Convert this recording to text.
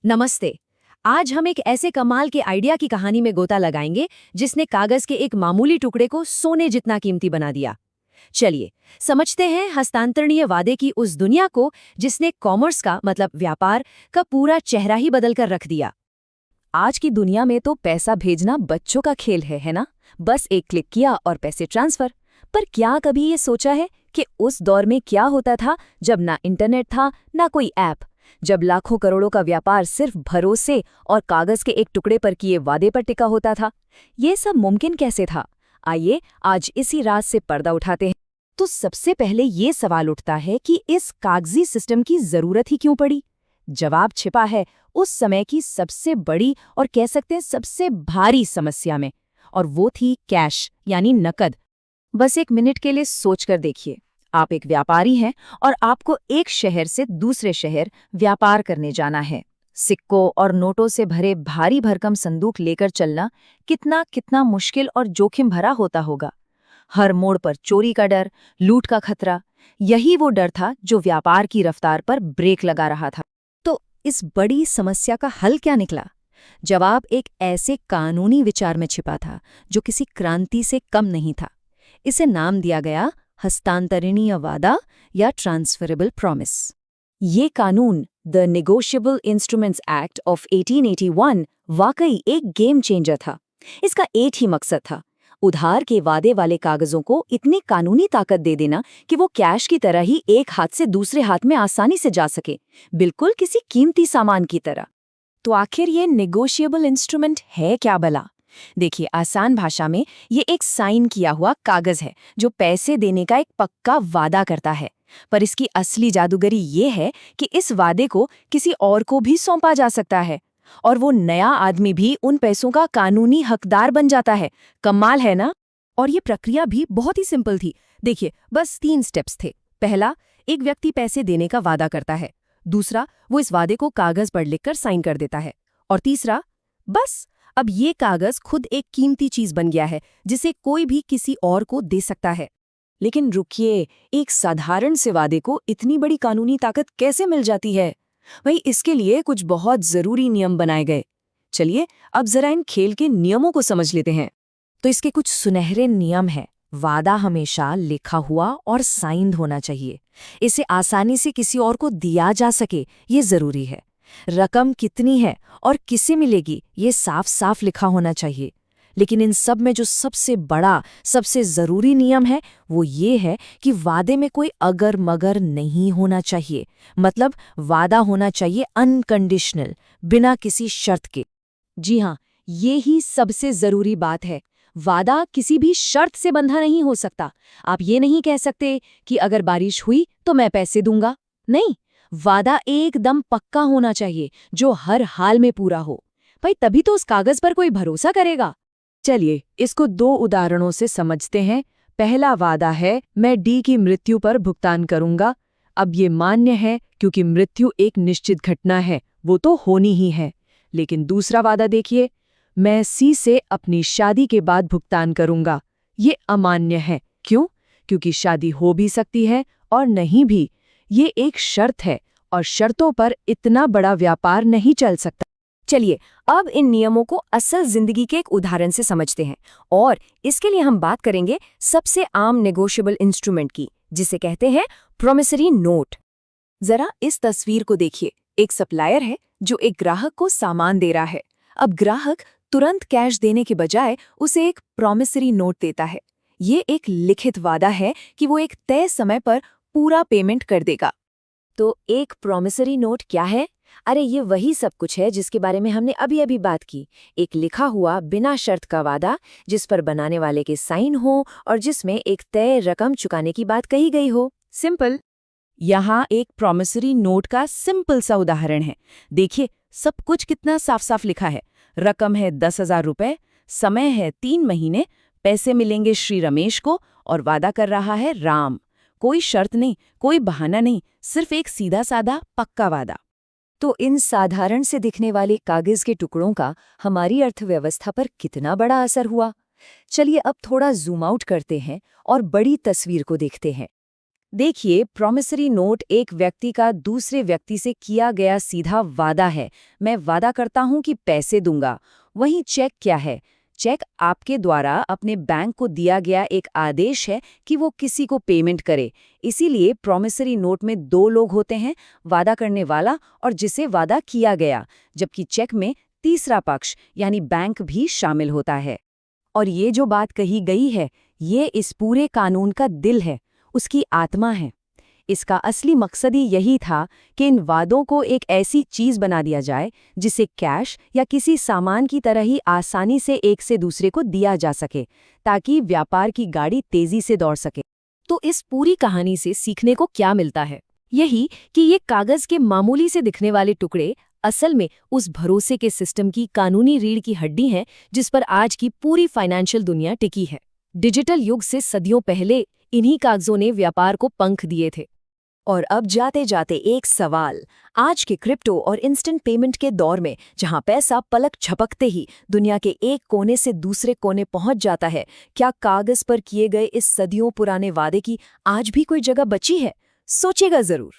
नमस्ते। आज हम एक ऐसे कमाल के आइडिया की कहानी में गोता लगाएंगे जिसने कागज के एक मामूली टुकड़े को सोने जितना कीमती बना दिया। चलिए समझते हैं हस्तांतरणीय वादे की उस दुनिया को जिसने कॉमर्स का मतलब व्यापार का पूरा चेहरा ही बदल कर रख दिया। आज की दुनिया में तो पैसा भेजना बच्चों का खेल है ना? बस एक क्लिक किया और पैसे ट्रांसफर। पर क्या कभी ये सोचा है कि उस दौर में क्या होता था जब ना इंटरनेट था ना कोई ऐप, जब लाखों करोड़ों का व्यापार सिर्फ भरोसे और कागज के एक टुकड़े पर किए वादे पर टिका होता था? ये सब मुमकिन कैसे था? आइए आज इसी राज से पर्दा उठाते हैं। तो सबसे पहले ये सवाल उठता है कि इस कागजी सिस्टम की जरूरत ही क्यों पड़ी? जवाब छिपा है उस समय की सबसे बड़ी और कह सकते हैं सबसे भारी समस्या में, और वो थी कैश यानी नकद। बस एक मिनट के लिए सोचकर देखिए, आप एक व्यापारी हैं और आपको एक शहर से दूसरे शहर व्यापार करने जाना है। सिक्कों और नोटों से भरे भारी भरकम संदूक लेकर चलना कितना कितना मुश्किल और जोखिम भरा होता होगा। हर मोड़ पर चोरी का डर, लूट का खतरा, यही वो डर था जो व्यापार की रफ्तार पर ब्रेक लगा रहा था। तो इस बड़ी समस्या का हल क्या निकला? जवाब एक ऐसे कानूनी विचार में छिपा था जो किसी क्रांति से कम नहीं था। इसे नाम दिया गया हस्तांतरणीय वादा या ट्रांसफरेबल प्रॉमिस। ये कानून the negotiable instruments act of 1881 वाकई एक गेम चेंजर था। इसका एक ही मकसद था, उधार के वादे वाले कागजों को इतनी कानूनी ताकत दे देना कि वो कैश की तरह ही एक हाथ से दूसरे हाथ में आसानी से जा सके, बिल्कुल किसी कीमती सामान की तरह। तो आखिर ये नेगोशिएबल इंस्ट्रूमेंट है क्या भला? देखिए, आसान भाषा में ये एक साइन किया हुआ कागज है जो पैसे देने का एक पक्का वादा करता है। पर इसकी असली जादूगरी ये है कि इस वादे को किसी और को भी सौंपा जा सकता है और वो नया आदमी भी उन पैसों का कानूनी हकदार बन जाता है। कमाल है ना? और ये प्रक्रिया भी बहुत ही सिंपल थी। देखिए, बस 3 स्टेप्स थे। पहला, एक व्यक्ति पैसे देने का वादा करता है। दूसरा, वो इस वादे को कागज पर लिखकर साइन कर देता है। और तीसरा, बस अब ये कागज खुद एक कीमती चीज बन गया है जिसे कोई भी किसी और को दे सकता है। लेकिन रुकिए, एक साधारण से वादे को इतनी बड़ी कानूनी ताकत कैसे मिल जाती है? भाई, इसके लिए कुछ बहुत जरूरी नियम बनाए गए। चलिए अब जरा इन खेल के नियमों को समझ लेते हैं। तो इसके कुछ सुनहरे नियम हैं। वादा हमेशा लिखा हुआ और साइंड होना चाहिए। इसे आसानी से किसी और को दिया जा सके, ये जरूरी है। रकम कितनी है और किसे मिलेगी, ये साफ साफ लिखा होना चाहिए। लेकिन इन सब में जो सबसे बड़ा, सबसे जरूरी नियम है वो ये है कि वादे में कोई अगर मगर नहीं होना चाहिए। मतलब वादा होना चाहिए अनकंडीशनल, बिना किसी शर्त के। जी हाँ, ये ही सबसे जरूरी बात है। वादा किसी भी शर्त से बंधा नहीं हो सकता। आप ये नहीं कह सकते कि अगर बारिश हुई तो मैं पैसे दूंगा। नहीं, वादा एकदम पक्का होना चाहिए जो हर हाल में पूरा हो। भाई, तभी तो उस कागज पर कोई भरोसा करेगा। चलिए इसको 2 उदाहरणों से समझते हैं। पहला वादा है, मैं डी की मृत्यु पर भुगतान करूंगा। अब ये मान्य है क्योंकि मृत्यु एक निश्चित घटना है, वो तो होनी ही है। लेकिन दूसरा वादा देखिए, मैं सी से अपनी शादी के बाद भुगतान करूंगा। ये अमान्य है। क्यों? क्योंकि शादी हो भी सकती है और नहीं भी। ये एक शर्त है और शर्तों पर इतना बड़ा व्यापार नहीं चल सकता। चलिए अब इन नियमों को असल जिंदगी के एक उदाहरण से समझते हैं, और इसके लिए हम बात करेंगे सबसे आम नेगोशिएबल इंस्ट्रूमेंट की, जिसे कहते हैं प्रॉमिसरी नोट। जरा इस तस्वीर को देखिए। एक सप्लायर है जो एक ग्राहक को सामान दे रहा है। अब ग्राहक तुरंत कैश देने के बजाय उसे एक प्रॉमिसरी नोट देता है। ये एक लिखित वादा है कि वो एक तय समय पर पूरा पेमेंट कर देगा। तो एक प्रॉमिसरी नोट क्या है? अरे ये वही सब कुछ है जिसके बारे में हमने अभी अभी बात की। एक लिखा हुआ बिना शर्त का वादा जिस पर बनाने वाले के साइन हो और जिसमें एक तय रकम चुकाने की बात कही गई हो। सिंपल। यहाँ एक प्रॉमिसरी नोट का सिंपल सा उदाहरण है। देखिए सब कुछ कितना साफ साफ लिखा है। रकम है 10,000 रुपए, समय है 3 महीने, पैसे मिलेंगे श्री रमेश को और वादा कर रहा है राम। कोई शर्त नहीं, कोई बहाना नहीं, सिर्फ एक सीधा साधा पक्का वादा। तो इन साधारण से दिखने वाले कागज के टुकड़ों का हमारी अर्थव्यवस्था पर कितना बड़ा असर हुआ? चलिए अब थोड़ा जूम आउट करते हैं और बड़ी तस्वीर को देखते हैं। देखिए, प्रॉमिसरी नोट एक व्यक्ति का दूसरे व्यक्ति से किया गया सीधा वादा है। मैं वादा करता हूं कि पैसे दूंगा। वहीं चेक क्या है? चेक आपके द्वारा अपने बैंक को दिया गया एक आदेश है कि वो किसी को पेमेंट करे। इसीलिए प्रॉमिसरी नोट में दो लोग होते हैं, वादा करने वाला और जिसे वादा किया गया, जबकि चेक में तीसरा पक्ष यानी बैंक भी शामिल होता है। और ये जो बात कही गई है, ये इस पूरे कानून का दिल है, उसकी आत्मा है। इसका असली मकसद ही यही था कि इन वादों को एक ऐसी चीज़ बना दिया जाए जिसे कैश या किसी सामान की तरह ही आसानी से एक से दूसरे को दिया जा सके, ताकि व्यापार की गाड़ी तेजी से दौड़ सके। तो इस पूरी कहानी से सीखने को क्या मिलता है? यही कि ये कागज के मामूली से दिखने वाले टुकड़े असल में उस भरोसे के सिस्टम की कानूनी रीढ़ की हड्डी हैं जिस पर आज की पूरी फाइनेंशियल दुनिया टिकी है। डिजिटल युग से सदियों पहले इन्हीं कागजों ने व्यापार को पंख दिए थे। और अब जाते जाते एक सवाल, आज के क्रिप्टो और इंस्टेंट पेमेंट के दौर में जहां पैसा पलक झपकते ही दुनिया के एक कोने से दूसरे कोने पहुंच जाता है, क्या कागज पर किए गए इस सदियों पुराने वादे की आज भी कोई जगह बची है? सोचिएगा जरूर।